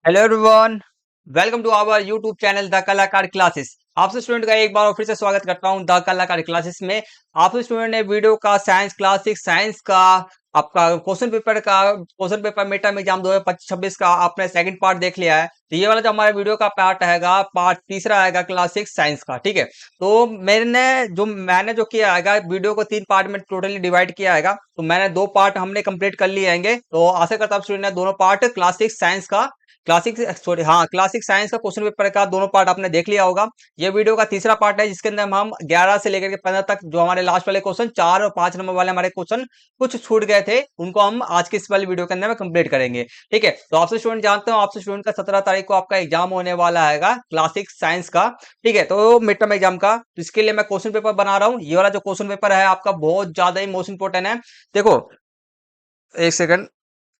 Hello everyone, welcome to our YouTube channel the Kalakar classes. आपसे student का एक बार और फिर से स्वागत करता हूं द कलाकार क्लासेस में। आपसे स्टूडेंट ने वीडियो का साइंस क्लासिक साइंस का आपका question paper mid term exam 2025-26 का आपने सेकंड पार्ट देख लिया है। तो ये वाला जो हमारा वीडियो का पार्ट आएगा, पार्ट तीसरा आएगा क्लासिक साइंस का। ठीक है, तो मैंने जो किया आएगा, वीडियो को तीन पार्ट में टोटली डिवाइड किया आएगा। तो मैंने दो पार्ट हमने कंप्लीट कर लिए आएंगे। तो आशा करता हूं स्टूडेंट ने दोनों पार्ट क्लासिक साइंस का क्लासिक साइंस का क्वेश्चन पेपर का दोनों पार्ट आपने देख लिया होगा। ये वीडियो का तीसरा पार्ट है, जिसके अंदर हम 11 से लेकर के 15 तक जो हमारे लास्ट वाले क्वेश्चन 4 और 5 नंबर वाले हमारे क्वेश्चन कुछ छूट गए थे, उनको हम आज के इस वाली वीडियो के अंदर में कंप्लीट करेंगे। ठीक है, तो आपसे स्टूडेंट जानते हो, आपसे स्टूडेंट का 17 तारीख को आपका एग्जाम होने वाला है क्लासिक साइंस का। ठीक है, तो मिड टर्म एग्जाम का, तो इसके लिए मैं क्वेश्चन पेपर बना रहा हूँ। ये वाला जो क्वेश्चन पेपर है आपका बहुत ज्यादा ही मोस्ट इंपोर्टेंट है। देखो, एक सेकंड,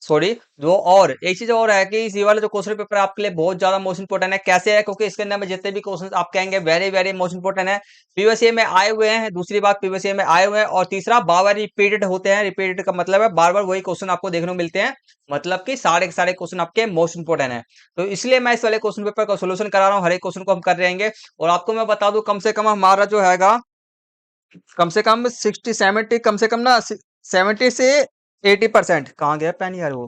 सॉरी। जो और एक चीज और है कि ये वाला जो क्वेश्चन पेपर है आपके लिए बहुत ज्यादा मोस्ट इंपोर्टेंट है। कैसे है? क्योंकि इसके अंदर में जितने भी क्वेश्चन आप कहेंगे वेरी वेरी मोस्ट इंपोर्टेंट है। पीवीएसए में आए हुए हैं, दूसरी बात पीवीएसए में आए हुए हैं, और तीसरा बार बार रिपीटेड होते हैं। रिपीटेड का मतलब है बार बार वही क्वेश्चन आपको देखने को मिलते हैं, मतलब कि सारे के सारे क्वेश्चन आपके मोस्ट इंपोर्टेंट है। तो इसलिए मैं इस वाले क्वेश्चन पेपर का सोल्यूशन करा रहा हूँ। हर एक क्वेश्चन को हम कर रहेंगे, और आपको मैं बता दूं, कम से कम हमारा जो हैगा, कम से कम 60-70, कम से कम ना 70 से 80%। कहाँ गया पेन यार? वो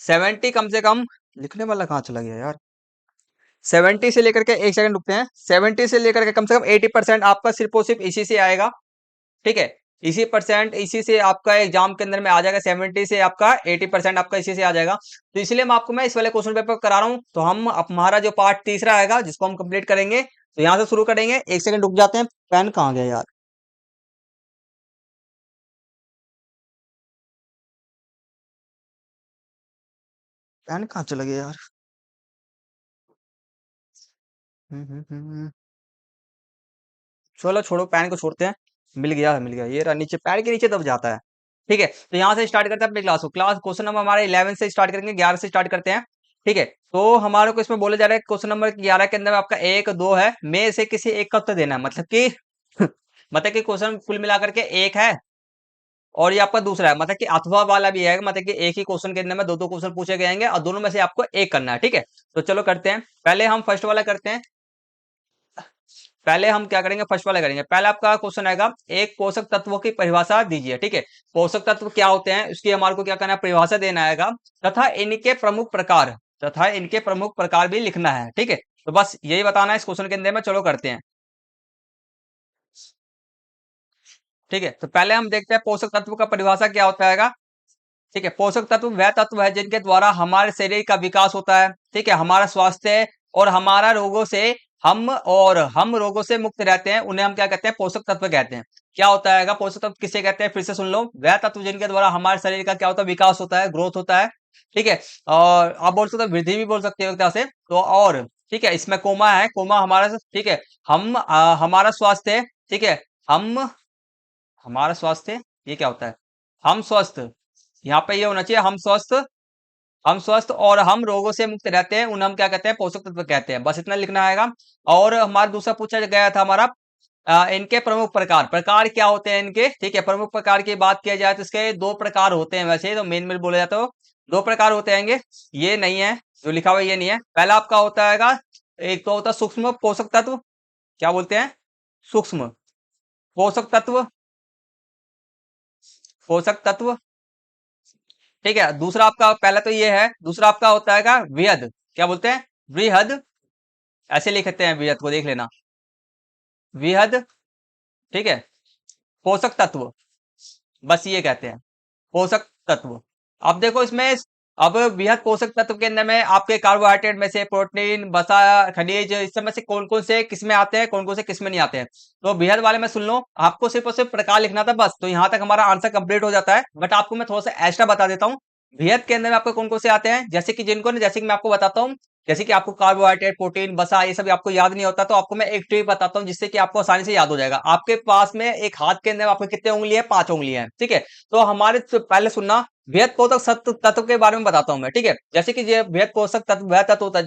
70 कम से कम, लिखने वाला कहाँ चला गया यार? 70 से लेकर के, एक सेकंड रुकते हैं, 70 से लेकर के कम से कम 80% आपका सिर्फ और सिर्फ इसी से आएगा। ठीक है, इसी से आपका एग्जाम के अंदर में आ जाएगा। 70 से आपका 80% आपका इसी से आ जाएगा। तो इसलिए मैं इस वाले क्वेश्चन पेपर करा रहा हूँ। तो हम हमारा जो पार्ट तीसरा आएगा, जिसको हम कंप्लीट करेंगे, तो यहाँ से शुरू करेंगे। एक सेकंड रुक जाते हैं, पेन कहाँ गया यार? पेन कहाँ चला गया यार? चलो छोड़ो, पैन को छोड़ते हैं। मिल गया, ये रहा, नीचे पैर के नीचे दब जाता है। ठीक है, तो यहाँ से स्टार्ट करते हैं अपनी क्लास को। क्लास क्वेश्चन नंबर हमारे 11 से स्टार्ट करेंगे, 11 से स्टार्ट करते हैं। ठीक है, तो हमारे को इसमें बोला जा रहा है क्वेश्चन नंबर 11 के अंदर में आपका एक दो है, में से किसी एक का उत्तर देना है। मतलब कि मतलब कि क्वेश्चन कुल मिलाकर के एक है, और ये आपका दूसरा है, मतलब कि अथवा वाला भी है, मतलब कि एक ही क्वेश्चन के अंदर में दो दो क्वेश्चन पूछे गए और दोनों में से आपको एक करना है। ठीक है, तो चलो करते हैं। पहले हम फर्स्ट वाला करते हैं। पहले हम क्या करेंगे, फर्स्ट वाला करेंगे। पहले आपका क्वेश्चन आएगा, एक पोषक तत्वों की परिभाषा दीजिए। ठीक है, पोषक तत्व क्या होते हैं, इसकी हमारे को क्या करना है, परिभाषा देना आएगा, तथा इनके प्रमुख प्रकार, भी लिखना है। ठीक है, तो बस यही बताना है इस क्वेश्चन के अंदर में। चलो करते हैं। ठीक है, तो पहले हम देखते हैं पोषक तत्व का परिभाषा क्या होता है। ठीक है, पोषक तत्व वह तत्व है जिनके द्वारा हमारे शरीर का विकास होता है। ठीक है, हमारा स्वास्थ्य और हम रोगों से मुक्त रहते हैं, उन्हें हम क्या कहते हैं, पोषक तत्व कहते हैं। क्या होता है पोषक तत्व किसे कहते हैं, फिर से सुन लो। वह तत्व जिनके द्वारा हमारे शरीर का क्या होता है, विकास होता है, ग्रोथ होता है। ठीक है, और आप बोल सकते हो वृद्धि भी बोल सकते हो एक तरह से। तो और ठीक है, इसमें कोमा है, कोमा हमारा, ठीक है, हमारा स्वास्थ्य। ठीक है, हम हमारा स्वास्थ्य, ये क्या होता है, हम स्वस्थ, यहाँ पे ये होना चाहिए, हम स्वस्थ और हम रोगों से मुक्त रहते हैं, उन्हें हम क्या कहते हैं, पोषक तत्व कहते हैं। बस इतना लिखना आएगा। और हमारा दूसरा पूछा गया था हमारा, इनके प्रमुख प्रकार, क्या होते हैं इनके। ठीक है, प्रमुख प्रकार की बात किया जाए तो इसके दो प्रकार होते हैं। वैसे तो मेन बोले जाते हो दो प्रकार होते हैं। ये नहीं है, जो लिखा हुआ है ये नहीं है। पहला आपका होता है, एक तो होता है सूक्ष्म पोषक तत्व, क्या बोलते हैं, सूक्ष्म पोषक तत्व, पोषक तत्व। ठीक है, दूसरा आपका, पहला तो ये है, दूसरा आपका होता है वृहद, क्या बोलते हैं, वृहद, ऐसे लिखते हैं वृहद को, देख लेना, वृहद। ठीक है, पोषक तत्व, बस ये कहते हैं, पोषक तत्व। अब देखो इसमें, अब वृहद पोषक तत्व के अंदर में आपके कार्बोहाइड्रेट में से प्रोटीन, वसा, खनिज, इस सब में से कौन कौन से किसमें आते हैं, कौन कौन से किसमें नहीं आते हैं। तो वृहद वाले में सुन लो, आपको सिर्फ और सिर्फ प्रकार लिखना था बस। तो यहाँ तक हमारा आंसर कंप्लीट हो जाता है। बट आपको मैं थोड़ा सा एक्स्ट्रा बता देता हूँ, वृहद के अंदर में आपको कौन कौन से आते हैं, जैसे कि जैसे कि मैं आपको बताता हूँ, जैसे कि आपको कार्बोहाइड्रेट, प्रोटीन, वसा, ये सब आपको याद नहीं होता, तो आपको मैं एक ट्रिक बताता हूँ जिससे कि आपको आसानी से याद हो जाएगा। आपके पास में एक हाथ के अंदर आपके कितने उंगली है, 5 उंगली है। ठीक है, तो हमारे पहले सुनना, वृहद पोषक तत्व के बारे में बताता हूं मैं। ठीक है, जैसे कि ये वृहद पोषक तत्व वह तत्व होता है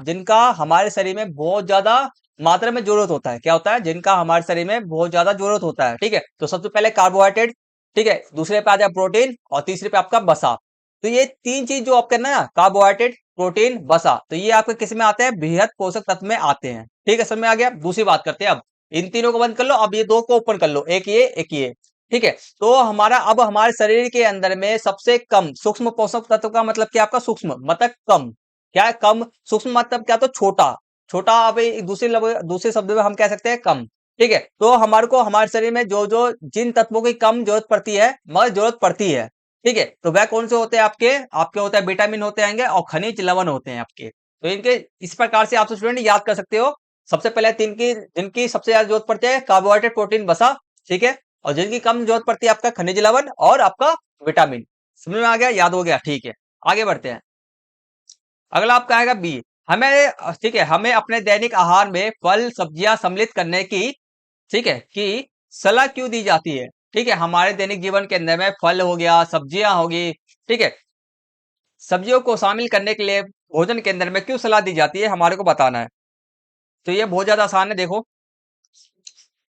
जिनका हमारे शरीर में बहुत ज्यादा मात्रा में जरूरत होता है। क्या होता है, जिनका हमारे शरीर में बहुत ज्यादा जरूरत होता है। ठीक है, तो सबसे पहले कार्बोहाइड्रेट। ठीक है, दूसरे पे आ जाए प्रोटीन, और तीसरे पे आपका वसा। तो ये तीन चीज जो आपके ना, कार्बोहाइड्रेट, प्रोटीन, वसा, तो ये आपके किस में आते हैं, बृहद पोषक तत्व में आते हैं। ठीक है, समझ में आ गया। दूसरी बात करते हैं अब, इन तीनों को बंद कर लो, अब ये दो को ओपन कर लो, एक ये एक ये। ठीक है, तो हमारा अब हमारे शरीर के अंदर में सबसे कम सूक्ष्म पोषक तत्व का मतलब क्या, आपका सूक्ष्म मतलब कम, क्या है कम, सूक्ष्म मतलब क्या, तो छोटा, छोटा। अब दूसरे शब्द में हम कह सकते हैं कम। ठीक है, तो हमारे को हमारे शरीर में जो जो जिन तत्वों की कम जरूरत पड़ती है, मगर जरूरत पड़ती है, ठीक है, तो वह कौन से होते हैं आपके, आपके होते हैं विटामिन होते हैं और खनिज लवण होते हैं आपके। तो इनके इस प्रकार से आप स्टूडेंट याद कर सकते हो। सबसे पहले तीन की, जिनकी सबसे ज्यादा जरूरत पड़ती है, कार्बोहाइड्रेट, प्रोटीन, वसा। ठीक है, और जिनकी कम जरूरत पड़ती है, आपका खनिज लवण और आपका विटामिन। समझ में आ गया, याद हो गया। ठीक है, आगे बढ़ते हैं। अगला आपका आएगा बी। हमें ठीक है, हमें अपने दैनिक आहार में फल सब्जियां सम्मिलित करने की, ठीक है, कि सलाह क्यों दी जाती है। ठीक है, हमारे दैनिक जीवन के अंदर में फल हो गया, सब्जियां होगी, ठीक है, सब्जियों को शामिल करने के लिए भोजन के अंदर में क्यों सलाह दी जाती है, हमारे को बताना है। तो ये बहुत ज्यादा आसान है। देखो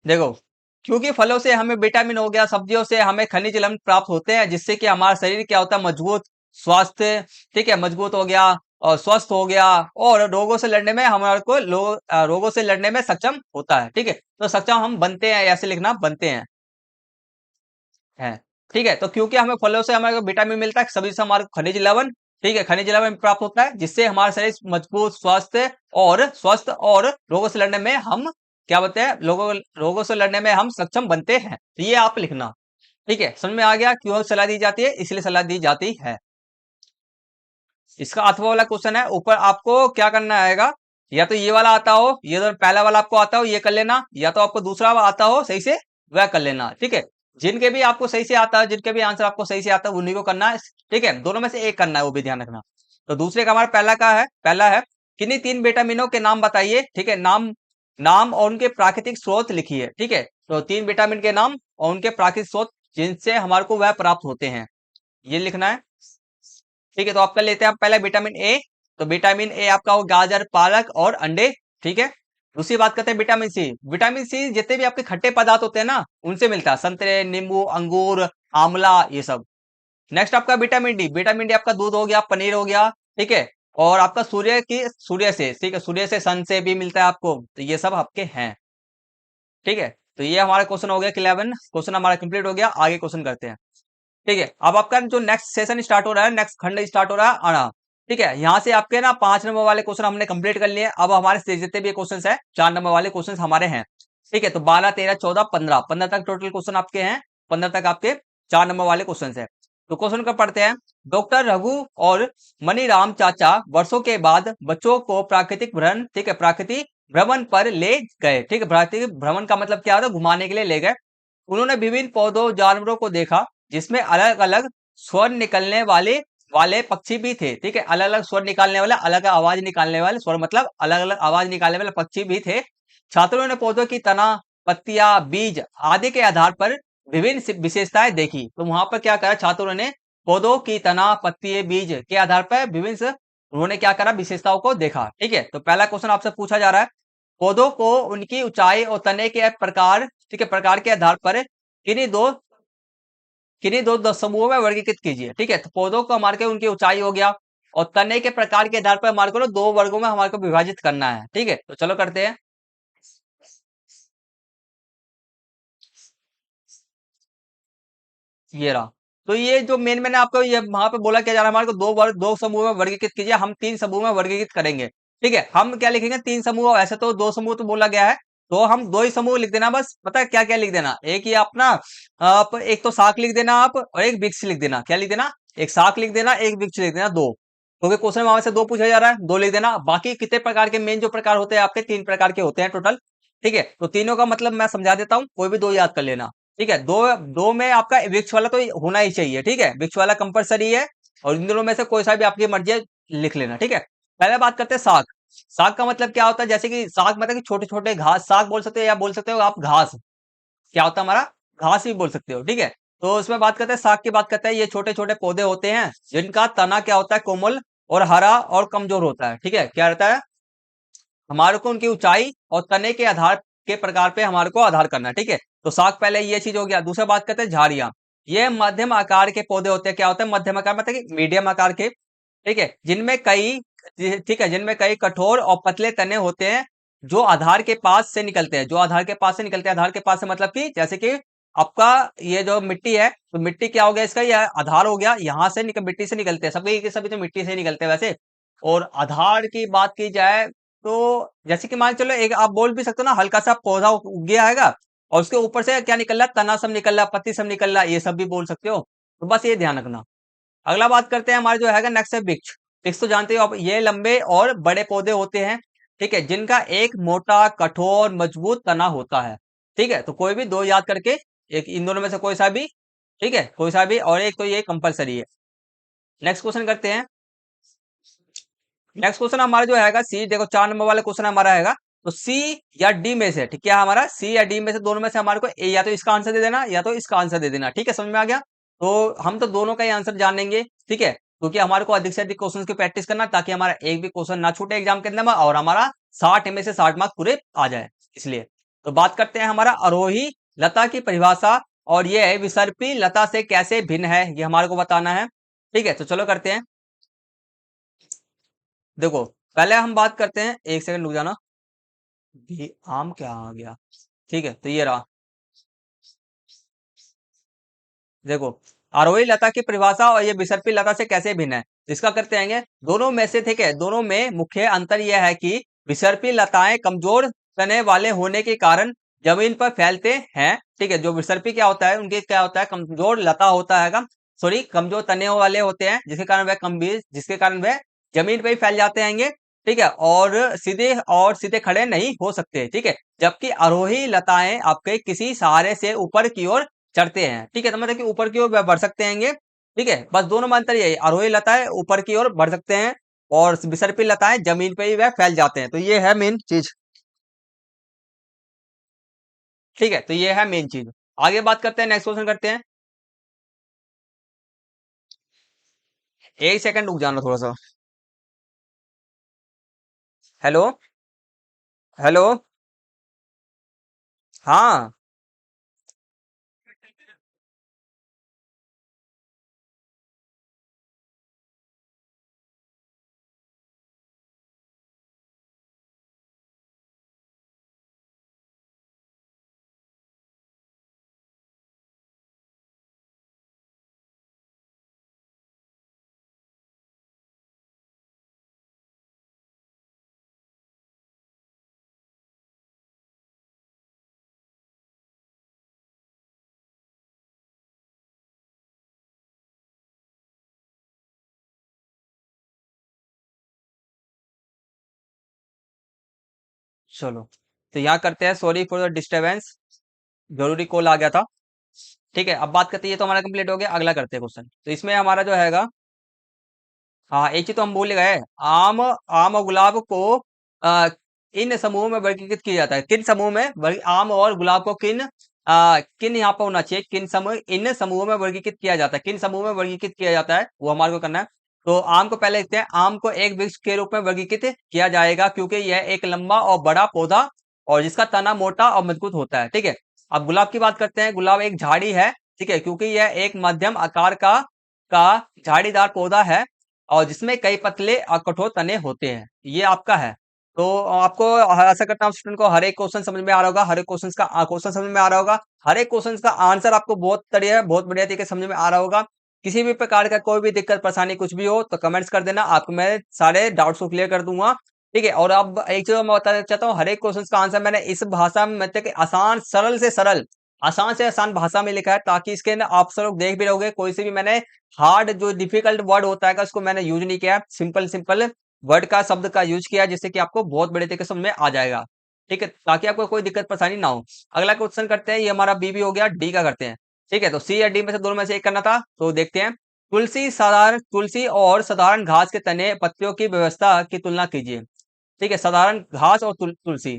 देखो, क्योंकि फलों से हमें विटामिन हो गया, सब्जियों से हमें खनिज लवण प्राप्त होते हैं, जिससे कि हमारा शरीर क्या होता है, मजबूत, स्वास्थ्य, ठीक है, मजबूत हो गया और स्वस्थ हो गया, और रोगों से लड़ने में हमारे को रोगों से लड़ने में सक्षम होता है। ठीक है, तो सक्षम हम बनते हैं, ऐसे लिखना, बनते हैं, है। ठीक है, तो क्योंकि हमें फलों से हमारे को विटामिन मिलता है, सब्जी से हमारे को खनिज लवण, ठीक है, खनिज लवण प्राप्त होता है, जिससे हमारा शरीर मजबूत, स्वस्थ और रोगों से लड़ने में हम क्या बोलते हैं, रोगों से लड़ने में हम सक्षम बनते हैं। तो ये आप लिखना। ठीक है, समझ में आ गया क्यों सलाह दी जाती है, इसलिए सलाह दी जाती है। इसका अथवा वाला क्वेश्चन है, ऊपर आपको क्या करना आएगा, या तो ये वाला आता हो, ये तो पहला वाला आपको आता हो, ये कर लेना, या तो आपको दूसरा वाला आता हो सही से, वह कर लेना। ठीक है, जिनके भी आपको सही से आता है, जिनके भी आंसर आपको सही से आता है, उन्हीं को करना है। ठीक है, दोनों में से एक करना है, वो भी ध्यान रखना। तो दूसरे का हमारा पहला का है, पहला है, किन्हीं तीन विटामिनों के नाम बताइए। ठीक है, नाम, नाम और उनके प्राकृतिक स्रोत लिखिए। ठीक है, तो तीन विटामिन के नाम और उनके प्राकृतिक स्रोत, जिनसे हमारे को वह प्राप्त होते हैं, ये लिखना है। ठीक है, तो आपका लेते हैं आप पहला विटामिन ए। तो विटामिन ए आपका हो गाजर, पालक और अंडे। ठीक है, दूसरी बात करते हैं विटामिन सी। विटामिन सी जितने भी आपके खट्टे पदार्थ होते हैं ना, उनसे मिलता है, संतरे, नींबू, अंगूर, आंवला, ये सब। नेक्स्ट आपका विटामिन डी। विटामिन डी आपका दूध हो गया, पनीर हो गया, ठीक है, और आपका सूर्य से, ठीक है, सूर्य से, सन से भी मिलता है आपको। तो ये सब आपके हैं। ठीक है, तो ये हमारा क्वेश्चन हो गया 11, क्वेश्चन हमारा कंप्लीट हो गया। आगे क्वेश्चन करते हैं। ठीक है, अब आपका जो नेक्स्ट सेशन स्टार्ट हो रहा है, नेक्स्ट खंड स्टार्ट हो रहा है आना। ठीक है, यहाँ से आपके ना 5 नंबर वाले क्वेश्चन हमने कंप्लीट कर लिए। अब हमारे से जितने भी क्वेश्चन है, 4 नंबर वाले क्वेश्चन हमारे हैं। ठीक है, तो 12, 13, 14, 15, 15 तक टोटल क्वेश्चन आपके हैं। 15 तक आपके 4 नंबर वाले क्वेश्चन है। तो क्वेश्चन का पढ़ते हैं। डॉक्टर रघु और मनीराम चाचा वर्षों के बाद बच्चों को प्राकृतिक भ्रमण, ठीक है, प्राकृतिक भ्रमण पर ले गए। ठीक है, प्राकृतिक भ्रमण का मतलब क्या होता है, घुमाने के लिए ले गए। उन्होंने विभिन्न पौधों, जानवरों को देखा, जिसमें अलग अलग स्वर निकलने वाले पक्षी भी थे। ठीक है, अलग अलग स्वर निकालने वाले, अलग आवाज निकालने वाले, स्वर मतलब अलग अलग आवाज निकालने वाले पक्षी भी थे। छात्रों ने पौधों की तना, पत्तियां, बीज आदि के आधार पर विभिन्न विशेषताएं देखी। तो वहां पर क्या करा छात्रों ने, पौधों की तना, पत्ती, बीज के आधार पर उन्होंने क्या करा, विशेषताओं को देखा। ठीक है, तो पहला क्वेश्चन आपसे पूछा जा रहा है, पौधों को उनकी ऊंचाई और तने के प्रकार, ठीक है, प्रकार के आधार पर किन्हीं दो दो समूहों में वर्गीकृत कीजिए। ठीक है, तो पौधों को हमारे को उनकी ऊंचाई हो गया, और तने के प्रकार के आधार पर हमारे को ना 2 वर्गों में हमारे को विभाजित करना है। ठीक है, तो चलो करते हैं। ये रहा। तो ये जो मेन मैंने आपको ये वहां पे बोला क्या जा रहा है, हमारे को 2 समूह में वर्गीकृत कीजिए। हम 3 समूह में वर्गीकृत करेंगे। ठीक है, हम क्या लिखेंगे, 3 समूह, ऐसे तो 2 समूह तो बोला गया है, तो हम 2 ही समूह लिख देना बस। पता है क्या क्या लिख देना, एक ही अपना, आप एक तो शाख लिख देना आप, और एक वृक्ष लिख देना। क्या लिख देना, एक शाख लिख देना, एक वृक्ष लिख देना, दो। क्योंकि क्वेश्चन में वहां से 2 पूछा जा रहा है, 2 लिख देना। बाकी कितने प्रकार के मेन जो प्रकार होते हैं आपके, 3 प्रकार के होते हैं टोटल। ठीक है, तो तीनों का मतलब मैं समझा देता हूँ, कोई भी 2 याद कर लेना। ठीक है, दो दो में आपका वृक्ष वाला तो होना ही चाहिए। ठीक है, वृक्ष वाला कंपलसरी है, और इन दोनों में से कोई सा भी आपकी मर्जी है, लिख लेना। ठीक है, पहले बात करते हैं साग। साग का मतलब क्या होता है, जैसे कि साग मतलब कि छोटे छोटे घास, साग बोल सकते हो, या बोल सकते हो आप घास। क्या होता है हमारा, घास भी बोल सकते हो। ठीक है, तो उसमें बात करते हैं साग की, बात करते हैं, ये छोटे छोटे पौधे होते हैं, जिनका तना क्या होता है, कोमल और हरा और कमजोर होता है। ठीक है, क्या रहता है, हमारे को उनकी ऊंचाई और तने के आधार के प्रकार पे हमारे को आधार करना है। ठीक है, तो साग पहले ये चीज हो गया। दूसरा बात करते हैं झाड़ियां। ये मध्यम आकार के पौधे होते हैं। क्या होते हैं? मध्यम आकार मतलब कि मीडियम आकार के, ठीक है, जिनमें कई, ठीक है, जिनमें कई कठोर और पतले तने होते हैं जो आधार के पास से निकलते हैं, जो आधार के पास से निकलते हैं। आधार के पास से मतलब कि जैसे कि आपका ये जो मिट्टी है, तो मिट्टी क्या हो गया इसका? ये आधार हो गया, यहाँ से मिट्टी से निकलते हैं, सभी के सभी तो मिट्टी से ही निकलते हैं वैसे। और आधार की बात की जाए तो जैसे कि मान के चलो, एक आप बोल भी सकते हो ना, हल्का सा पौधा उग गया हैगा और उसके ऊपर से क्या निकल रहा है? तना सब निकल रहा है, पत्ती सब निकल रहा है, ये सब भी बोल सकते हो। तो बस ये ध्यान रखना। अगला बात करते हैं, हमारे जो है नेक्स्ट है वृक्ष। वृक्ष तो जानते हो आप, ये लंबे और बड़े पौधे होते हैं, ठीक है, जिनका एक मोटा कठोर मजबूत तना होता है। ठीक है, तो कोई भी दो याद करके, एक इन दोनों में से कोई सा भी, ठीक है, कोई सा भी, और एक तो ये कंपलसरी है। नेक्स्ट क्वेश्चन करते हैं। नेक्स्ट क्वेश्चन हमारा जो हैगा सी, देखो 4 नंबर वाला क्वेश्चन हमारा हैगा, तो सी या डी में से, ठीक है, हमारा सी या डी में से, दोनों में से हमारे को ए, या तो इसका आंसर दे देना या तो इसका आंसर दे देना। ठीक है, समझ में आ गया? तो हम तो दोनों का ही आंसर जानेंगे, ठीक है, क्योंकि हमारे को अधिक से अधिक क्वेश्चन की प्रैक्टिस करना, ताकि हमारा एक भी क्वेश्चन ना छूटे एग्जाम के अंदर में, और हमारा 60 में से 60 मार्क्स पूरे आ जाए, इसलिए। तो बात करते हैं हमारा आरोही लता की परिभाषा, और ये है विसर्पी लता से कैसे भिन्न है, ये हमारे को बताना है। ठीक है, तो चलो करते हैं। देखो, पहले हम बात करते हैं, एक सेकंड रुक जाना, भी आम क्या आ गया? ठीक है, तो ये रहा। देखो, आरोही लता की परिभाषा और ये विसर्पी लता से कैसे भिन्न है, इसका करते हैं। दोनों में से, ठीक है, दोनों में मुख्य अंतर यह है कि विसर्पी लताएं कमजोर तने वाले होने के कारण जमीन पर फैलते हैं। ठीक है, जो विसर्पी क्या होता है, उनके क्या होता है, कमजोर लता होता है, सॉरी, कमजोर तने वाले होते हैं, जिसके कारण वह कमबीज, जिसके कारण वह जमीन पे ही फैल जाते हैं। ठीक है, और सीधे खड़े नहीं हो सकते। ठीक है, जबकि आरोही लताएं आपके किसी सहारे से ऊपर की ओर चढ़ते हैं। ठीक है, तो मतलब कि ऊपर की ओर वह बढ़ सकते हैं। ठीक है, बस दोनों में अंतर यही, आरोही लताएं ऊपर की ओर बढ़ सकते हैं और विसर्पी लताएं जमीन पे ही वह फैल जाते हैं। तो ये है मेन चीज। ठीक है, तो ये है मेन चीज। आगे बात करते हैं, नेक्स्ट क्वेश्चन करते हैं। एक सेकंड रुक जाना थोड़ा सा। हेलो। हेलो। हाँ। चलो, तो यहाँ करते हैं, सॉरी फॉर द डिस्टरबेंस, जरूरी कॉल आ गया था। ठीक है, अब बात करते हैं, ये तो हमारा कंप्लीट हो गया। अगला करते हैं क्वेश्चन, तो इसमें हमारा जो हैगा, हाँ, एक चीज तो हम भूल गए। आम आम और गुलाब को आ, इन समूहों में वर्गीकृत किया जाता है। किन समूह में आम और गुलाब को किन यहाँ पर होना चाहिए, किन समूह, इन समूहों में वर्गीकृत किया जाता है, किन समूह में वर्गीकृत किया जाता है, वो हमारे को करना है। तो आम को पहले देखते हैं। आम को एक वृक्ष के रूप में वर्गीकृत किया जाएगा, क्योंकि यह एक लंबा और बड़ा पौधा और जिसका तना मोटा और मजबूत होता है। ठीक है, अब गुलाब की बात करते हैं। गुलाब एक झाड़ी है, ठीक है, क्योंकि यह एक मध्यम आकार का झाड़ीदार पौधा है और जिसमें कई पतले और कठोर तने होते हैं। ये आपका है। तो आपको, आशा करता हूँ स्टूडेंट को हर एक क्वेश्चन समझ में आ रहा होगा, हर एक क्वेश्चन का क्वेश्चन समझ में आ रहा होगा, हर एक क्वेश्चन का आंसर आपको बहुत बढ़िया तरीके से समझ में आ रहा होगा। किसी भी प्रकार का कोई भी दिक्कत परेशानी कुछ भी हो तो कमेंट्स कर देना, आपको मैं सारे डाउट्स को क्लियर कर दूंगा। ठीक है, और अब एक चीज मैं बताना चाहता हूँ, हर एक क्वेश्चन का आंसर मैंने इस भाषा में, मतलब कि आसान, सरल से सरल, आसान से आसान भाषा में लिखा है, ताकि इसके अंदर आप सब लोग देख भी रहोगे, कोई से भी मैंने हार्ड जो डिफिकल्ट वर्ड होता है उसको मैंने यूज नहीं किया, सिंपल सिंपल वर्ड का, शब्द का यूज किया, जिससे कि आपको बहुत बड़े तरीके से समझ में आ जाएगा। ठीक है, ताकि आपको कोई दिक्कत परेशानी ना हो। अगला क्वेश्चन करते हैं, ये हमारा बी भी हो गया, डी का करते हैं। ठीक है, तो सी या डी में से दोनों में से एक करना था, तो देखते हैं। तुलसी और साधारण घास के तने पत्तियों की व्यवस्था की तुलना कीजिए। ठीक है, साधारण घास और तुलसी,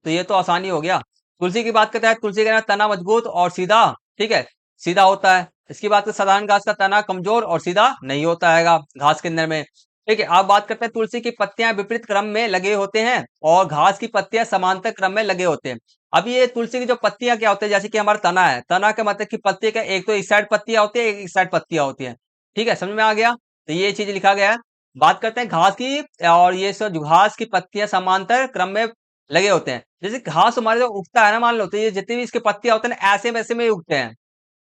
तो ये तो आसानी हो गया। तुलसी की बात करते हैं, तुलसी का तना मजबूत और सीधा, ठीक है, सीधा होता है। इसकी बात करें, साधारण घास का तना कमजोर और सीधा नहीं होता है घास के अंदर में। ठीक है, अब बात करते हैं तुलसी की पत्तियां विपरीत क्रम में लगे होते हैं और घास की पत्तियां समांतर क्रम में लगे होते हैं। अब ये तुलसी की जो पत्तियां क्या होते हैं, जैसे कि हमारा तना है, तना का मतलब कि पत्ती का एक तो इस साइड पत्तियां होती है, एक इस साइड पत्तियां होती है। ठीक है, समझ में आ गया? तो ये चीज लिखा गया है। बात करते हैं घास की, और ये सब जो घास की पत्तियां समांतर क्रम में लगे होते हैं। जैसे घास हमारे जो उगता है ना, मान लो, तो ये जितनी भी इसके पत्तियां होते हैं ना, ऐसे वैसे में ही उगते हैं।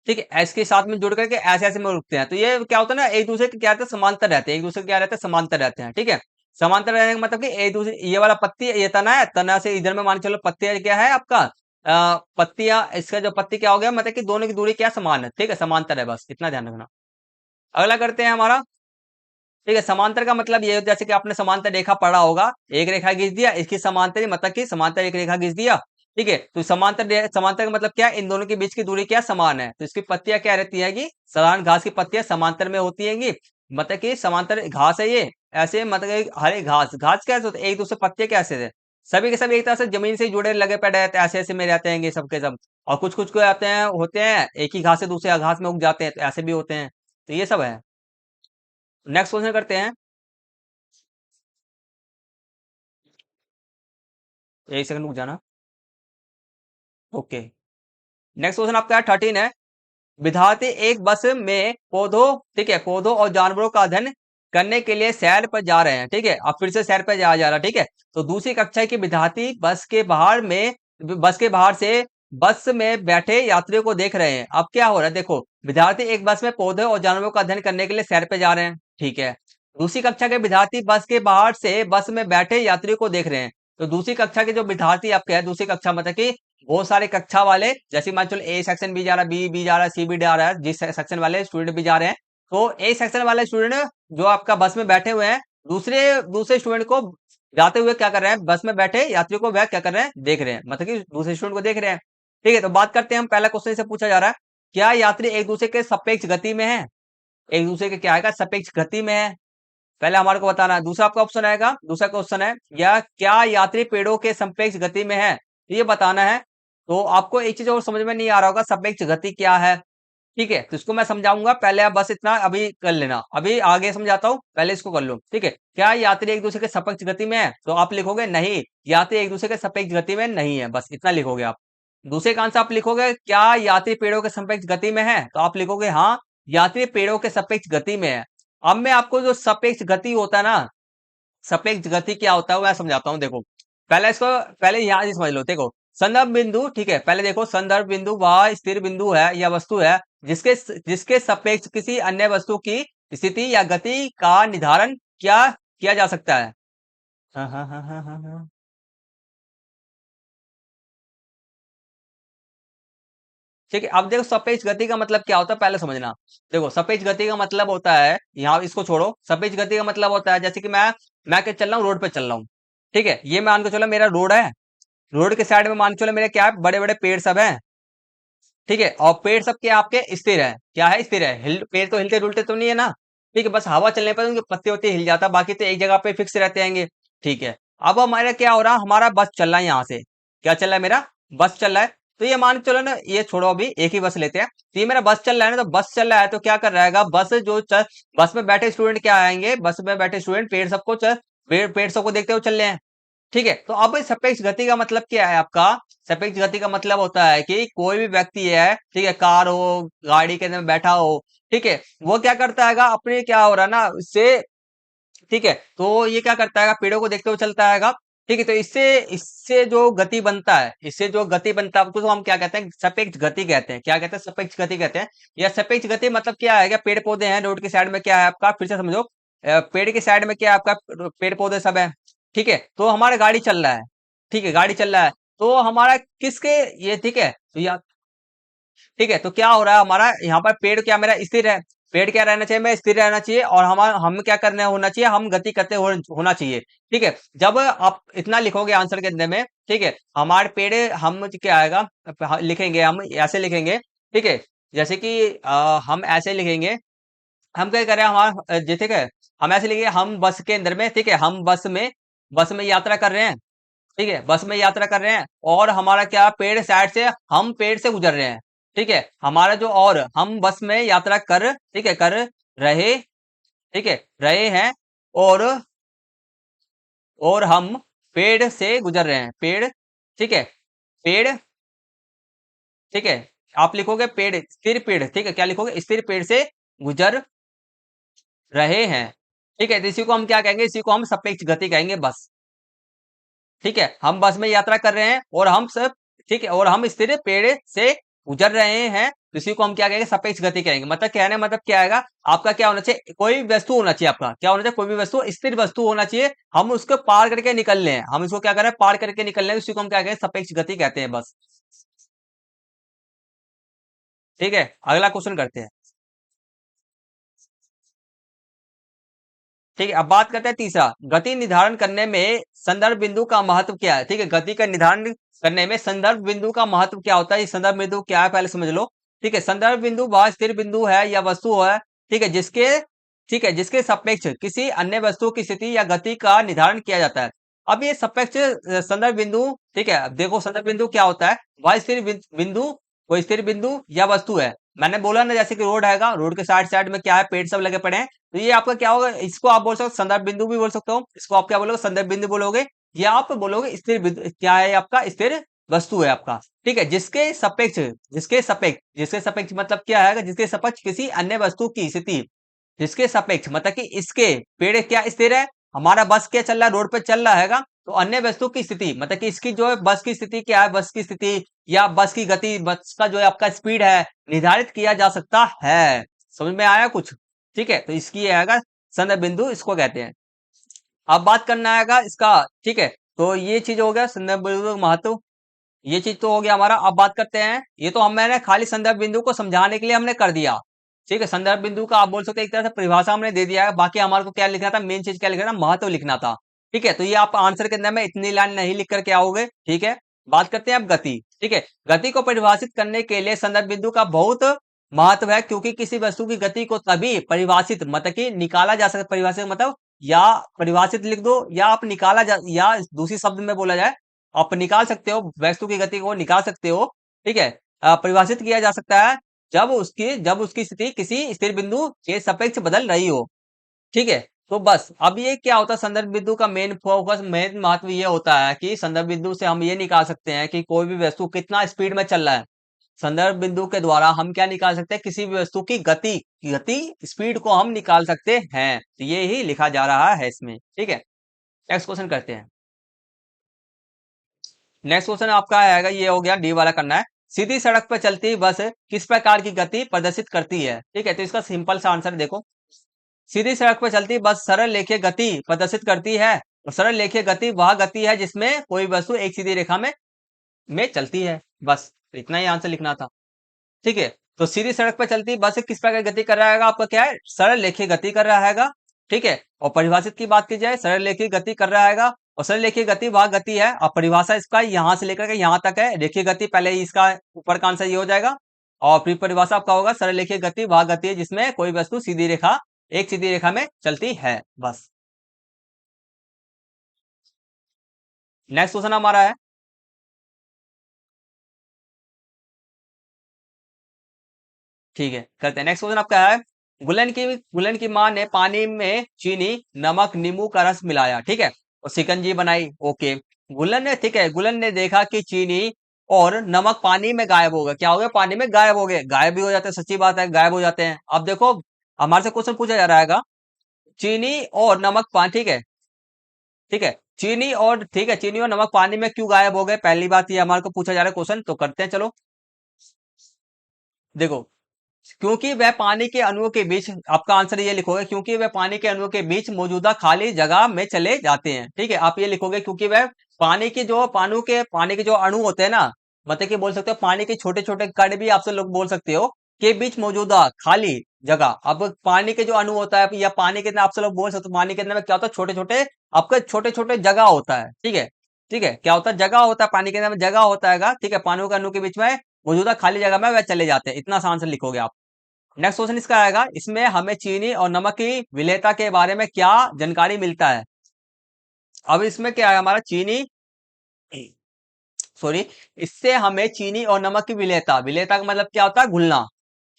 ठीक है, इसके साथ में जुड़ करके ऐसे ऐसे में रुकते हैं। तो ये क्या होता है ना, एक दूसरे के क्या रहते हैं, समांतर रहते हैं, एक दूसरे के क्या रहते हैं, समांतर रहते हैं। ठीक है, समांतर रहने का मतलब कि एक दूसरे, ये वाला पत्ती, ये तना है, तना से इधर में मान के चलो पत्तियां क्या है आपका, पत्तियां, इसका जो पत्ती क्या हो गया, मतलब कि दोनों की दूरी क्या समान है। ठीक है, समांतर है, बस इतना ध्यान रखना। अगला करते हैं हमारा। ठीक है, समांतर का मतलब ये, जैसे कि आपने समांतर रेखा पढ़ा होगा, एक रेखा खींच दिया, इसकी समांतर ही मतलब कि समांतर एक रेखा खींच दिया। ठीक है, तो समांतर का मतलब क्या है, इन दोनों के बीच की दूरी क्या समान है, तो इसकी पत्तियां क्या रहती है कि साधारण घास की पत्तियां समांतर में होती हैंगी, मतलब कि समांतर घास है ये। ऐसे मतलब कि हरे घास, घास कैसे होते हैं, एक दूसरे पत्ते कैसे थे, सभी के सब एक तरह से जमीन से जुड़े लगे पड़े रहते हैं, ऐसे ऐसे में रहते हैं सब के सब। और कुछ कुछ को आते हैं, होते हैं एक ही घास से दूसरे घास में उग जाते हैं, तो ऐसे भी होते हैं। तो ये सब है। नेक्स्ट क्वेश्चन करते हैं। एक सेकंड रुक जाना। ओके, नेक्स्ट क्वेश्चन आपका 13 है। विद्यार्थी एक बस में पौधों, ठीक है, पौधों और जानवरों का अध्ययन करने के लिए सैर पर जा रहे हैं। ठीक है, अब फिर से सैर पर जा रहा। ठीक है, तो दूसरी कक्षा के विद्यार्थी बस के बाहर से बस में बैठे यात्रियों को देख रहे हैं। अब क्या हो रहा है, देखो, विद्यार्थी एक बस में पौधे और जानवरों का अध्ययन करने के लिए सैर पे जा रहे हैं। ठीक है, दूसरी कक्षा के विद्यार्थी बस के बाहर से बस में बैठे यात्रियों को देख रहे हैं। तो दूसरी कक्षा के जो विद्यार्थी आपके हैं, दूसरी कक्षा मतलब कि बहुत सारे कक्षा वाले, जैसे मान चलो ए सेक्शन भी जा रहा है, बी भी जा रहा है, सी भी जा रहा है, जिस सेक्शन वाले स्टूडेंट भी जा रहे हैं, तो ए सेक्शन वाले स्टूडेंट जो आपका बस में बैठे हुए हैं, दूसरे दूसरे स्टूडेंट को जाते हुए क्या कर रहे हैं, बस में बैठे यात्रियों को वह क्या कर रहे हैं, देख रहे हैं, मतलब कि दूसरे स्टूडेंट को देख रहे हैं। ठीक है, तो बात करते हैं हम, पहला क्वेश्चन से पूछा जा रहा है, क्या यात्री एक दूसरे के सापेक्ष गति में है, एक दूसरे के क्या आएगा, सापेक्ष गति में है, पहले हमारे को बताना है। दूसरा आपका ऑप्शन आएगा, दूसरा क्वेश्चन है, या क्या यात्री पेड़ों के सापेक्ष गति में है, ये बताना है। तो आपको एक चीज और समझ में नहीं आ रहा होगा, सापेक्ष गति क्या है। ठीक है, तो इसको मैं समझाऊंगा, पहले आप बस इतना अभी कर लेना, अभी आगे समझाता हूँ, पहले इसको कर लो। ठीक है, क्या यात्री एक दूसरे के सापेक्ष गति में है, तो आप लिखोगे नहीं, यात्री एक दूसरे के सापेक्ष गति में नहीं है, बस इतना लिखोगे आप। दूसरे का आंसर आप लिखोगे, क्या यात्री पेड़ों के सापेक्ष गति में है, तो आप लिखोगे हाँ, यात्री पेड़ों के सापेक्ष गति में है। अब मैं आपको जो सापेक्ष गति होता है ना, सापेक्ष गति क्या होता है, वो मैं समझाता हूँ। देखो, पहले इसको, पहले यहाँ से समझ लो। देखो, संदर्भ बिंदु, ठीक है, पहले देखो, संदर्भ बिंदु वह स्थिर बिंदु है या वस्तु है जिसके जिसके सापेक्ष किसी अन्य वस्तु की स्थिति या गति का निर्धारण क्या किया जा सकता है। हाँ हाँ हाँ हाँ हाँ हाँ। ठीक है, अब देखो, सापेक्ष गति का मतलब क्या होता है, पहले समझना। देखो, सापेक्ष गति का मतलब होता है, यहाँ इसको छोड़ो, सापेक्ष गति का मतलब होता है, जैसे कि मैं क्या चल रहा हूँ, रोड पे चल रहा हूँ। ठीक है, ये मान के चलो मेरा रोड है, रोड के साइड में मान के चलो मेरे क्या है, बड़े बड़े पेड़ सब हैं। ठीक है, और पेड़ सब क्या आपके स्थिर है, क्या है, स्थिर है, पेड़ तो हिलते डुलते तो नहीं है ना। ठीक है, बस हवा चलने पर उनके पत्ते वत्ते हिल जाता, बाकी तो एक जगह पे फिक्स रहते हैंगे। ठीक है, अब हमारा क्या हो रहा, हमारा बस चल रहा है यहाँ से, क्या चल रहा है, मेरा बस चल रहा है। तो ये मान के चलो ना, ये छोड़ो, अभी एक ही बस लेते हैं। तो ये मेरा बस चल रहा है ना, तो बस चल रहा है तो क्या कर रहेगा, बस में बैठे स्टूडेंट क्या आएंगे, बस में बैठे स्टूडेंट पेड़ सबको देखते हुए चल रहे हैं। ठीक है, तो अब सापेक्ष गति का मतलब क्या है आपका, सापेक्ष गति का मतलब होता है कि कोई भी व्यक्ति है, ठीक है, कार हो, गाड़ी के अंदर बैठा हो, ठीक है, वो क्या करता है, अपने क्या हो रहा है ना उससे। ठीक है, तो ये क्या करता है, पेड़ों को देखते हुए चलता है। ठीक है, तो इससे इससे जो गति बनता है, इससे जो गति बनता है उसको हम क्या कहते हैं, सापेक्ष गति कहते हैं। क्या कहते हैं, सापेक्ष गति कहते हैं। या सापेक्ष गति मतलब क्या है, क्या पेड़ पौधे हैं, रोड की साइड में क्या है आपका, फिर से समझो, पेड़ की साइड में क्या है आपका, पेड़ पौधे सब है। ठीक है, तो हमारा गाड़ी चल रहा है। ठीक है, गाड़ी चल रहा है, तो हमारा किसके, ये ठीक है, तो या ठीक है, तो क्या हो रहा है, हमारा यहाँ पर पेड़ क्या मेरा स्थिर है, पेड़ क्या रहना चाहिए, मैं स्थिर रहना चाहिए, और हम क्या करना होना चाहिए, हम गति करते होना चाहिए। ठीक है, जब आप इतना लिखोगे आंसर के अंदर में, ठीक है, हमारे पेड़, हम क्या आएगा, लिखेंगे हम ऐसे लिखेंगे। ठीक है, जैसे कि हम ऐसे लिखेंगे, हम क्या करें, हमारा ठीक है, हम ऐसे लिखेंगे, हम बस के अंदर में, ठीक है, हम बस में यात्रा कर रहे हैं। ठीक है, बस में यात्रा कर रहे हैं, और हमारा क्या, पेड़ साइड से, हम पेड़ से गुजर रहे हैं। ठीक है, हमारा जो, और हम बस में यात्रा कर, ठीक है, कर रहे, ठीक है, रहे हैं, और हम पेड़ से गुजर रहे हैं, पेड़, ठीक है, पेड़, ठीक है, आप लिखोगे पेड़, स्थिर पेड़, ठीक है, क्या लिखोगे, स्थिर पेड़ से गुजर रहे हैं, ठीक है, तो इसी को हम क्या कहेंगे, इसी को हम सापेक्ष गति कहेंगे, बस, ठीक है, हम बस में यात्रा कर रहे हैं और हम सब, ठीक है, और हम स्थिर पेड़ से गुजर रहे हैं, तो इसी को हम क्या कहेंगे, सापेक्ष गति कहेंगे। मतलब क्या है, मतलब क्या आएगा, आपका क्या होना चाहिए, कोई भी वस्तु होना चाहिए, आपका क्या होना चाहिए, कोई भी वस्तु स्थिर वस्तु होना चाहिए, हम उसको पार करके निकल रहे हैं, हम इसको क्या कर रहे हैं, पार करके निकल रहे हैं, उसी को हम क्या कहेंगे, सापेक्ष गति कहते हैं, बस, ठीक है, अगला क्वेश्चन करते हैं। ठीक है, अब बात करते हैं तीसरा, गति निर्धारण करने में संदर्भ बिंदु का महत्व क्या है, ठीक है, गति का निर्धारण करने में संदर्भ बिंदु का महत्व क्या होता है, ये संदर्भ बिंदु क्या है पहले समझ लो, ठीक है, संदर्भ बिंदु वह स्थिर बिंदु है या वस्तु है, ठीक है, जिसके, ठीक है, जिसके सापेक्ष किसी अन्य वस्तु की स्थिति या गति का निर्धारण किया जाता है। अब ये सापेक्ष संदर्भ बिंदु, ठीक है, अब देखो संदर्भ बिंदु क्या होता है, वह स्थिर बिंदु, कोई स्थिर बिंदु या वस्तु है, मैंने बोला ना, जैसे कि रोड हैगा, रोड के साइड साइड में क्या है, पेड़ सब लगे पड़े हैं, तो ये आपका क्या होगा, इसको आप बोल सकते हो संदर्भ बिंदु भी बोल सकते हो, इसको आप क्या बोलोगे, संदर्भ बिंदु बोलोगे, या आप बोलोगे स्थिर बिंदु, क्या है आपका, स्थिर वस्तु है आपका, ठीक है, जिसके सापेक्ष, जिसके सापेक्ष मतलब क्या है, जिसके सापेक्ष किसी अन्य वस्तु की स्थिति, जिसके सापेक्ष मतलब कि इसके, पेड़ क्या स्थिर है, हमारा बस क्या चल रहा है, रोड पे चल रहा हैगा, तो अन्य वस्तु की स्थिति मतलब कि इसकी जो है बस की स्थिति क्या है, बस की स्थिति या बस की गति, बस का जो है आपका स्पीड है, निर्धारित किया जा सकता है। समझ में आया कुछ, ठीक है, तो इसकी ये आएगा संदर्भ बिंदु, इसको कहते हैं। अब बात करना आएगा इसका, ठीक है, तो ये चीज हो गया संदर्भ बिंदु का महत्व, ये चीज तो हो गया हमारा। अब बात करते हैं, ये तो हम मैंने खाली संदर्भ बिंदु को समझाने के लिए हमने कर दिया, ठीक है, संदर्भ बिंदु का आप बोल सकते हैं एक तरह से परिभाषा हमने दे दिया है, बाकी हमारे को क्या लिखना था, मेन चीज क्या लिखना था, महत्व लिखना था, ठीक है, तो ये आप आंसर के अंदर में इतनी लाइन नहीं लिख करके आओगे, ठीक है। बात करते हैं अब गति, ठीक है, गति को परिभाषित करने के लिए संदर्भ बिंदु का बहुत महत्व है, क्योंकि किसी वस्तु की गति को तभी परिभाषित मतलब कि निकाला जा सकता, परिभाषित मतलब या परिभाषित लिख दो, या आप निकाला जा, या दूसरी शब्द में बोला जाए, आप निकाल सकते हो, वस्तु की गति को निकाल सकते हो, ठीक है, परिभाषित किया जा सकता है जब उसकी स्थिति किसी स्थिर बिंदु के सापेक्ष बदल रही हो, ठीक है। तो बस अब ये क्या होता है, संदर्भ बिंदु का मेन फोकस, मेन महत्व ये होता है कि संदर्भ बिंदु से हम ये निकाल सकते हैं कि कोई भी वस्तु कितना स्पीड में चल रहा है, संदर्भ बिंदु के द्वारा हम क्या निकाल सकते हैं, किसी भी वस्तु की गति स्पीड को हम निकाल सकते हैं, तो ये ही लिखा जा रहा है इसमें, ठीक है। नेक्स्ट क्वेश्चन करते हैं। नेक्स्ट क्वेश्चन आपका आएगा, ये हो गया डी वाला करना है, सीधी सड़क पर चलती बस किस प्रकार की गति प्रदर्शित करती है, ठीक है, तो इसका सिंपल सा आंसर देखो, सीधी सड़क पर चलती बस सरल रेखीय गति प्रदर्शित करती है, और सरल रेखीय गति वह गति है जिसमें कोई वस्तु एक सीधी रेखा में चलती है, बस इतना ही आंसर लिखना था, ठीक है। तो सीधी सड़क पर चलती बस किस प्रकार की गति कर रहा है, आपका क्या है, सरल रेखीय गति कर रहा है, ठीक है, और परिभाषित की बात की जाए, सरल रेखीय गति कर रहा है, और सरल रेखीय गति वह गति है, और परिभाषा इसका यहां से लेकर के यहां तक है, रेखीय गति पहले ही इसका ऊपर का आंसर ये हो जाएगा, और फिर परिभाषा आपका होगा, सरल रेखीय गति वह गति है जिसमें कोई वस्तु एक सीधी रेखा में चलती है, बस। नेक्स्ट क्वेश्चन हमारा है, ठीक है, करते हैं। नेक्स्ट क्वेश्चन आपका है, गुलन की माँ ने पानी में चीनी, नमक, नींबू का रस मिलाया, ठीक है, और शिकंजी बनाई, ओके। गुलन ने, ठीक है, गुलन ने देखा कि चीनी और नमक पानी में गायब हो गए, क्या हो गया, पानी में गायब हो गए, गायब भी हो जाते हैं, सच्ची बात है, गायब हो जाते हैं। अब देखो हमारे से क्वेश्चन पूछा जा रहा है, चीनी और नमक पानी, ठीक है, ठीक है, चीनी और, ठीक है, चीनी और नमक पानी में क्यों गायब हो गए, पहली बात ये हमारे को पूछा जा रहा है क्वेश्चन, तो करते हैं चलो। देखो, क्योंकि वह पानी के अणुओं के बीच, आपका आंसर ये लिखोगे, क्योंकि वह पानी के अणुओं के बीच मौजूदा खाली जगह में चले जाते हैं, ठीक है, आप ये लिखोगे, क्योंकि वह पानी के जो अणु होते हैं ना, मतलब कि बोल सकते हो पानी के छोटे छोटे कण भी आपसे लोग बोल सकते हो, के बीच मौजूदा खाली जगह। अब पानी के जो अणु होता है, या पानी के अंदर आपसे लोग बोल सकते हो, पानी के अंदर में क्या होता है, छोटे छोटे आपके छोटे छोटे जगह होता है, ठीक है, ठीक है, क्या होता है, जगह होता है, पानी के अंदर में जगह होता है, ठीक है, पानी के अणु के बीच में मौजूदा खाली जगह में वह चले जाते हैं, इतना सा आंसर लिखोगे आप। नेक्स्ट क्वेश्चन इसका आएगा, इसमें हमें चीनी और नमक की विलेयता के बारे में क्या जानकारी मिलता है। अब इसमें क्या है, हमारा चीनी, सॉरी, इससे हमें चीनी और नमक की विलेयता, विलेयता का मतलब क्या होता है, घुलना,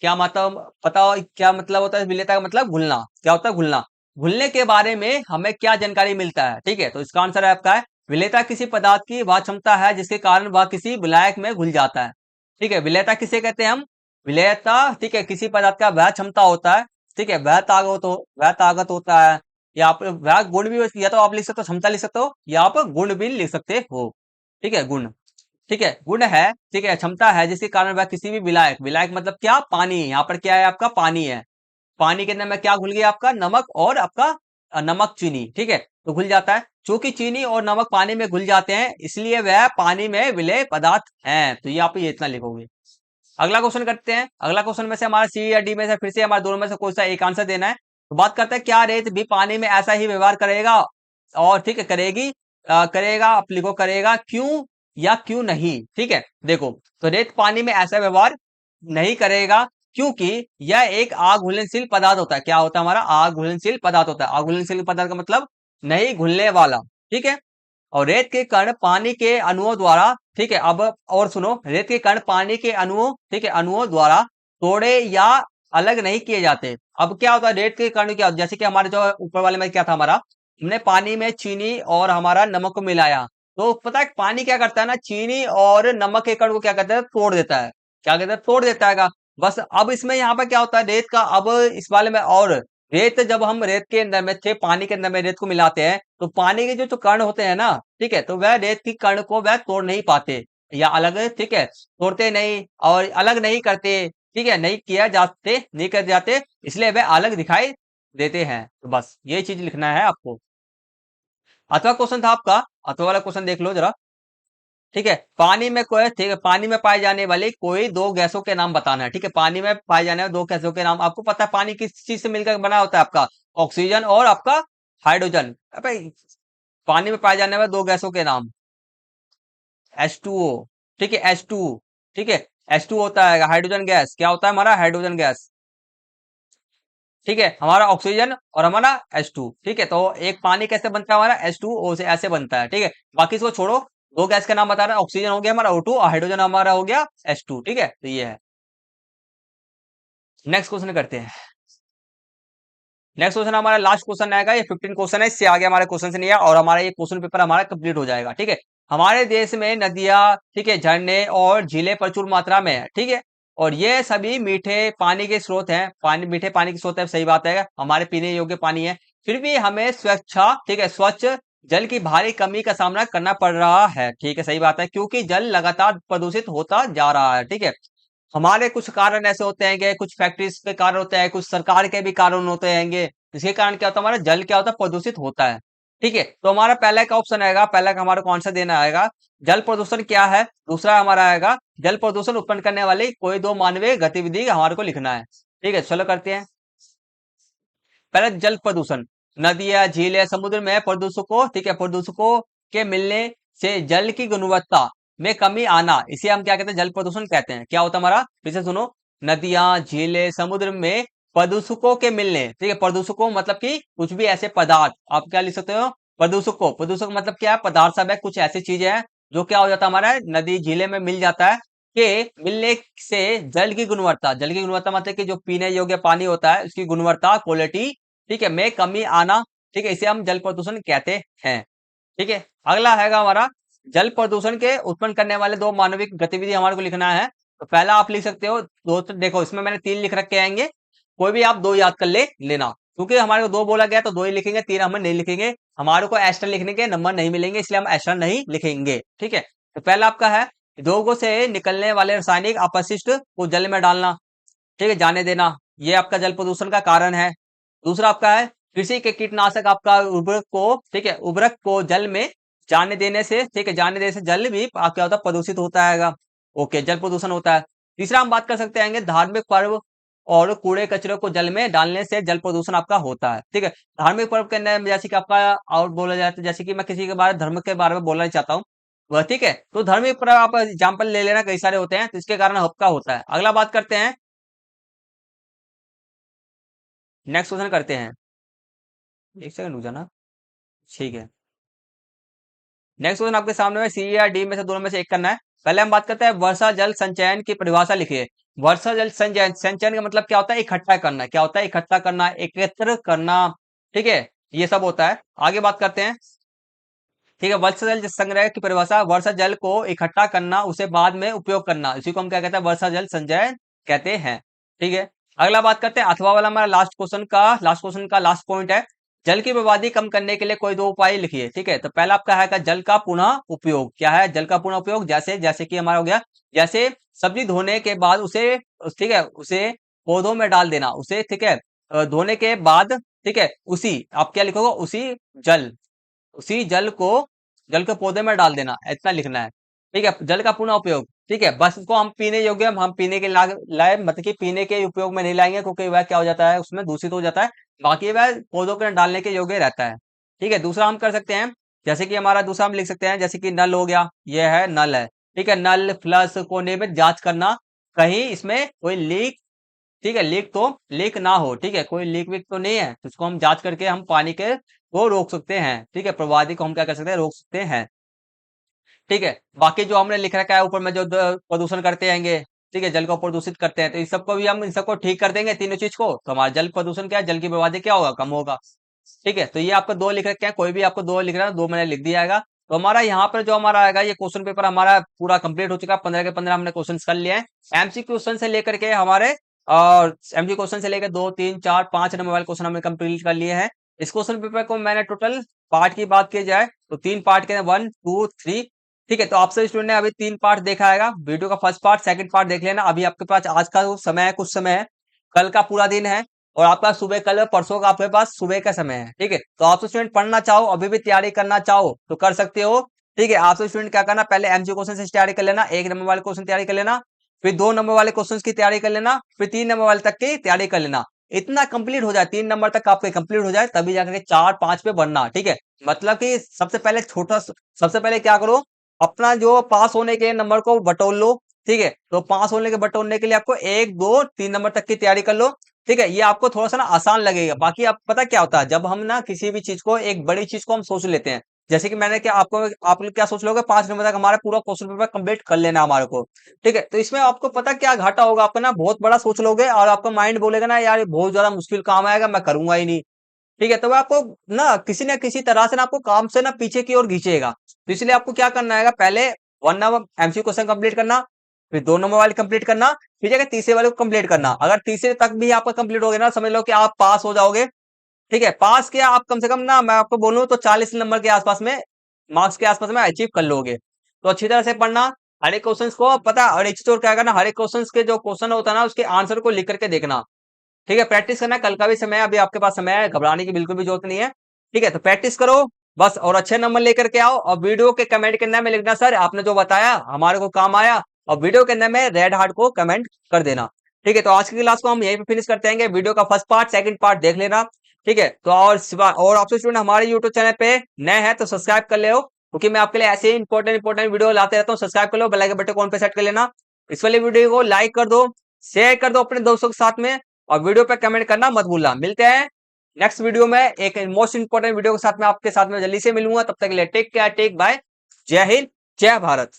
क्या मतलब पता हो क्या मतलब होता है विलेयता का मतलब, घुलना, क्या होता है, घुलना, घुलने के बारे में हमें क्या जानकारी मिलता है? ठीक है, तो इसका आंसर है आपका है विलेयता किसी पदार्थ की वह क्षमता है जिसके कारण वह किसी विलायक में घुल जाता है। ठीक है, विलेयता किसे कहते हैं हम? विलेयता, ठीक है, किसी पदार्थ का वह क्षमता होता है, ठीक है, वह ताकत होता है, या आप वह गुण भी, या तो आप लिख सकते हो क्षमता लिख सकते हो, या आप गुण भी लिख सकते हो। ठीक है, गुण, ठीक है, गुण है, ठीक है, क्षमता है जिसके कारण वह किसी भी विलायक, विलायक मतलब क्या? पानी, यहाँ पर क्या है आपका? पानी है। पानी के अंदर में क्या घुल गया आपका? नमक और आपका नमक चीनी, ठीक है, तो घुल जाता है। चूंकि चीनी और नमक पानी में घुल जाते हैं इसलिए वह पानी में विलेय पदार्थ हैं, तो ये आप ये इतना लिखोगे। अगला क्वेश्चन करते हैं। अगला क्वेश्चन में से हमारा सी या डी में से फिर से हमारे दोनों में से कोई सा एक आंसर देना है। तो बात करते हैं क्या रेत भी पानी में ऐसा ही व्यवहार करेगा? और ठीक है, करेगी, करेगा, आप लिखो करेगा, क्यों या क्यों नहीं? ठीक है, देखो, तो रेत पानी में ऐसा व्यवहार नहीं करेगा क्योंकि यह एक आग घुलनशील पदार्थ होता है। क्या होता है हमारा? आग घुलनशील पदार्थ होता है। आग घुलनशील पदार्थ का मतलब नहीं घुलने वाला, ठीक है। और रेत के कण पानी के अणुओं द्वारा, ठीक है, अब और सुनो, रेत के कण पानी के अणुओं, ठीक है, अणुओं द्वारा तोड़े या अलग नहीं किए जाते। अब क्या होता है रेत के कण? क्या, जैसे कि हमारे जो ऊपर वाले में क्या था हमारा, हमने पानी में चीनी और हमारा नमक को मिलाया, तो पता है पानी क्या करता है ना, चीनी और नमक के कण को क्या करता है? तोड़ देता है। क्या कहता है? तोड़ देता है। बस अब इसमें यहाँ पर क्या होता है रेत का, अब इस वाले में, और रेत, जब हम रेत के अंदर में थे, पानी के अंदर में रेत को मिलाते हैं, तो पानी के जो कण होते हैं ना, ठीक है, तो वह रेत की कण को वह तोड़ नहीं पाते, या अलग, ठीक है, तोड़ते नहीं और अलग नहीं करते, ठीक है, नहीं किया जाते, नहीं कर जाते, इसलिए वह अलग दिखाई देते हैं। तो बस ये चीज लिखना है आपको। अथवा क्वेश्चन था आपका, अथवा वाला क्वेश्चन देख लो जरा। ठीक है, पानी में कोई, ठीक है, पानी में पाए जाने वाली कोई दो गैसों के नाम बताना है। ठीक है, पानी में पाए जाने वाले दो गैसों के नाम, आपको पता है पानी किस चीज से मिलकर बना होता है आपका? ऑक्सीजन और आपका हाइड्रोजन। अबे, पानी में पाए जाने वाले दो गैसों के नाम, H2O, ठीक है, H2, ठीक है, H2 होता है हाइड्रोजन गैस। क्या होता है हमारा? Hydrogen gas. ठीक है, हमारा ऑक्सीजन और हमारा H2, ठीक है, तो एक पानी कैसे बनता है हमारा? H2O से, ऐसे बनता है। ठीक है, बाकी इसको छोड़ो, दो गैस का नाम बता रहा है, ऑक्सीजन हो गया हमारा O2 और हाइड्रोजन हमारा हो गया H2। ठीक है, तो ये है। नेक्स्ट क्वेश्चन करते हैं। नेक्स्ट क्वेश्चन हमारा लास्ट क्वेश्चन आएगा, ये 15 क्वेश्चन है, इससे आगे हमारे क्वेश्चन से नहीं है, और हमारा ये क्वेश्चन पेपर हमारा कंप्लीट हो जाएगा। ठीक है, हमारे देश में नदियां, ठीक है, झरने और झीलें प्रचुर मात्रा में है, ठीक है, और ये सभी मीठे पानी के स्रोत हैं, पानी, मीठे पानी के स्रोत है, सही बात है, हमारे पीने योग्य पानी है। फिर भी हमें स्वच्छ, ठीक है, स्वच्छ जल की भारी कमी का सामना करना पड़ रहा है। ठीक है, सही बात है, क्योंकि जल लगातार प्रदूषित होता जा रहा है। ठीक है, हमारे कुछ कारण ऐसे होते हैं, कुछ फैक्ट्रीज के कारण होते हैं, कुछ सरकार के भी कारण होते हैं, जिसके कारण क्या होता है, हमारा जल क्या होता है? प्रदूषित होता है। ठीक है, तो हमारा पहला का ऑप्शन आएगा, पहला का हमारा कौन सा देना आएगा? जल प्रदूषण क्या है? दूसरा हमारा आएगा जल प्रदूषण उत्पन्न करने वाली कोई दो मानवीय गतिविधि हमारे को लिखना है। ठीक है, चलो करते हैं। पहले जल प्रदूषण, नदियां, झीलें, समुद्र में प्रदूषकों, ठीक है, प्रदूषकों के मिलने से जल की गुणवत्ता में कमी आना, इसे हम क्या कहते हैं? जल प्रदूषण कहते हैं। क्या होता है हमारा? फिर से सुनो, नदियां, झीलें, समुद्र में प्रदूषकों के मिलने, ठीक है, प्रदूषकों मतलब कि कुछ भी ऐसे पदार्थ, आप क्या लिख सकते हो? प्रदूषकों, प्रदूषक मतलब क्या है? पदार्थ सब है, कुछ ऐसी चीजें हैं जो क्या हो जाता है हमारा नदी झीले में मिल जाता है, के मिलने से जल की गुणवत्ता, जल की गुणवत्ता मतलब कि जो पीने योग्य पानी होता है उसकी गुणवत्ता, क्वालिटी, ठीक है, में कमी आना, ठीक है, इसे हम जल प्रदूषण कहते हैं। ठीक है, अगला हैगा हमारा जल प्रदूषण के उत्पन्न करने वाले दो मानवीय गतिविधि हमारे को लिखना है। तो पहला आप लिख सकते हो दो, तो देखो इसमें मैंने तीन लिख रखे आएंगे, कोई भी आप दो याद कर लेना, क्योंकि हमारे को दो बोला गया तो दो ही लिखेंगे, तीन हम नहीं लिखेंगे, हमारे को एक्स्ट्रा लिखने के नंबर नहीं मिलेंगे, इसलिए हम एक्स्ट्रा नहीं लिखेंगे। ठीक है, तो पहला आपका है उद्योगों से निकलने वाले रासायनिक अपशिष्ट को जल में डालना, ठीक है, जाने देना, ये आपका जल प्रदूषण का कारण है। दूसरा आपका है कृषि के कीटनाशक आपका उर्वरक को, ठीक है, उर्वरक को जल में जाने देने से, ठीक है, जाने देने से जल भी क्या होता है? प्रदूषित होता है। ओके, जल प्रदूषण होता है। तीसरा हम बात कर सकते हैं धार्मिक पर्व और कूड़े कचरे को जल में डालने से जल प्रदूषण आपका होता है। ठीक है, धार्मिक पर्व के अंदर जैसे कि आपका और बोला जाता है, जैसे कि मैं किसी के बारे धर्म के बारे में बोलना चाहता हूँ वह, ठीक है, तो धार्मिक पर्व आप एग्जाम्पल ले लेना, कई सारे होते हैं, तो इसके कारण आपका होता है। अगला बात करते हैं, नेक्स्ट क्वेश्चन करते हैं। एक सेकंड रुक जाना। ठीक है, नेक्स्ट क्वेश्चन आपके सामने में सी या डी में से दोनों में से एक करना है। पहले हम बात करते हैं वर्षा जल संचयन की परिभाषा लिखिए। वर्षा जल संचयन, संचयन का मतलब क्या होता है? इकट्ठा करना। क्या होता है? इकट्ठा करना, एकत्र करना, ठीक है, ये सब होता है। आगे बात करते हैं। ठीक है, वर्षा जल संग्रह की परिभाषा, वर्षा जल को इकट्ठा करना, उसे बाद में उपयोग करना, इसी को हम क्या कहते हैं, वर्षा जल संचय कहते हैं। ठीक है, अगला बात करते हैं अथवा वाला, हमारा लास्ट क्वेश्चन का लास्ट पॉइंट है। जल की बर्बादी कम करने के लिए कोई दो उपाय लिखिए। ठीक है, तो पहला आपका है जल का पुनः उपयोग। क्या है जल का पुनः उपयोग? जैसे जैसे कि हमारा हो गया, जैसे सब्जी धोने के बाद उसे, ठीक है, उसे पौधों में डाल देना, उसे, ठीक है, धोने के बाद, ठीक है, उसी, आप क्या लिखोगे, उसी जल के पौधे में डाल देना, इतना लिखना है। ठीक है, जल का पुनः उपयोग। ठीक है, बस इसको हम पीने योग्य, हम पीने के लाए, मतलब कि पीने के उपयोग में नहीं लाएंगे, क्योंकि वह क्या हो जाता है, उसमें दूषित हो जाता है। बाकी वह पौधों के डालने के योग्य रहता है। ठीक है, दूसरा हम कर सकते हैं, जैसे कि हमारा दूसरा हम लिख सकते हैं, जैसे कि नल हो गया, यह है नल है। ठीक है, नल फ्लश को नियमित जांच करना, कहीं इसमें कोई लीक, ठीक है, लीक ना हो। ठीक है, कोई लीक वीक तो नहीं है, तो इसको हम जांच करके हम पानी के को रोक सकते हैं। ठीक है, प्रवादी को हम क्या कर सकते हैं, रोक सकते हैं। ठीक है, बाकी जो हमने लिख रखा है ऊपर में, जो प्रदूषण करते हैंगे, ठीक है, जल को प्रदूषित करते हैं, तो इस सबको भी हम, इन सबको ठीक कर देंगे, तीनों चीज को, तो हमारा जल प्रदूषण क्या है, जल की बर्बादी क्या होगा, कम होगा। ठीक है, तो ये आपको दो लिख रखे हैं, कोई भी आपको दो लिख रहा है, दो मैंने लिख दिया है। तो हमारा यहाँ पर जो हमारा आएगा, ये क्वेश्चन पेपर हमारा पूरा कंप्लीट हो चुका है। 15 के 15 हमने क्वेश्चन कर लिए हैं। एमसी क्वेश्चन से लेकर के हमारे, और एमसी क्वेश्चन से लेकर 2 3 4 5 नंबर वाले क्वेश्चन हमने कंप्लीट कर लिए हैं। इस क्वेश्चन पेपर को मैंने टोटल पार्ट की बात की जाए तो 3 पार्ट के, 1 2 3। ठीक है, तो आप सभी स्टूडेंट ने अभी 3 पार्ट देखा आएगा। वीडियो का फर्स्ट पार्ट, सेकंड पार्ट देख लेना। अभी आपके पास आज का जो समय है, कुछ समय है, कल का पूरा दिन है, और आपका सुबह, कल परसों का आपके पास सुबह का समय है। ठीक है, तो आप स्टूडेंट पढ़ना चाहो, अभी भी तैयारी करना चाहो तो कर सकते हो। ठीक है, आप स्टूडेंट क्या करना, पहले एमसी क्वेश्चन से तैयारी कर लेना, 1 नंबर वाले क्वेश्चन तैयारी कर लेना, फिर 2 नंबर वाले क्वेश्चन की तैयारी कर लेना, फिर 3 नंबर वाले तक की तैयारी कर लेना। इतना कंप्लीट हो जाए, 3 नंबर तक आपके कंप्लीट हो जाए, तभी जाकर के 4 5 पे बढ़ना। ठीक है, मतलब कि सबसे पहले क्या करो, अपना जो पास होने के नंबर को बटोर लो। ठीक है, तो पास होने के बटोरने के लिए आपको 1 2 3 नंबर तक की तैयारी कर लो। ठीक है, ये आपको थोड़ा सा ना आसान लगेगा। बाकी आप पता क्या होता है, जब हम ना किसी भी चीज को, एक बड़ी चीज को हम सोच लेते हैं, जैसे कि मैंने क्या आपको, आप लोग क्या सोच लोगे, 5 नंबर तक हमारा पूरा क्वेश्चन पेपर कंप्लीट कर लेना है हमारे को। ठीक है, तो इसमें आपको पता क्या घाटा होगा, आपका ना बहुत बड़ा सोच लोगे, और आपका माइंड बोलेगा ना, यार ये बहुत ज्यादा मुश्किल काम आएगा, मैं करूंगा ही नहीं। ठीक है, तो वो आपको ना किसी तरह से ना आपको काम से ना पीछे की ओर खींचेगा। तो इसलिए आपको क्या करना है, पहले 1 नंबर एमसी क्वेश्चन कंप्लीट करना, फिर 2 नंबर वाले कंप्लीट करना, फिर जाकर तीसरे वाले को कंप्लीट करना। अगर तीसरे तक भी आपका कंप्लीट हो गया ना, समझ लो कि आप पास हो जाओगे। ठीक है, पास किया आप कम से कम ना, मैं आपको बोलूं तो 40 नंबर के आसपास में, मार्क्स के आसपास में अचीव कर लोगे। तो अच्छी तरह से पढ़ना, हर एक क्वेश्चन को पता, और एक चीज और क्या करना, हर एक क्वेश्चन के जो क्वेश्चन होता है ना, उसके आंसर को लिख करके देखना। ठीक है, प्रैक्टिस करना, कल का भी समय है, अभी आपके पास समय है, घबराने की बिल्कुल भी जरूरत नहीं है। ठीक है, तो प्रैक्टिस करो बस, और अच्छे नंबर लेकर के आओ। और वीडियो के कमेंट के अंदर में लिखना, सर आपने जो बताया हमारे को काम आया, और वीडियो के अंदर में रेड हार्ट को कमेंट कर देना। ठीक है, तो आज की क्लास को हम यहीं पे फिनिश करते हैं। वीडियो का फर्स्ट पार्ट, सेकंड पार्ट देख लेना। ठीक है, तो और आपसे स्टूडेंट हमारे यूट्यूब चैनल पे नए हैं तो सब्सक्राइब कर ले हो, क्योंकि मैं आपके लिए ऐसे ही इंपॉर्टेंट वीडियो लाते रहता हूँ। सब्सक्राइब कर लो, बेल आइकन बटन को ऑन पे सेट कर लेना। इस वाले वीडियो को लाइक कर दो, शेयर कर दो अपने दोस्तों के साथ में, और वीडियो पे कमेंट करना मत भूलना। मिलते हैं नेक्स्ट वीडियो में एक मोस्ट इंपोर्टेंट वीडियो के साथ में, आपके साथ में जल्दी से मिलूंगा। तब तक के लिए टेक केयर, टेक बाय, जय हिंद, जय भारत।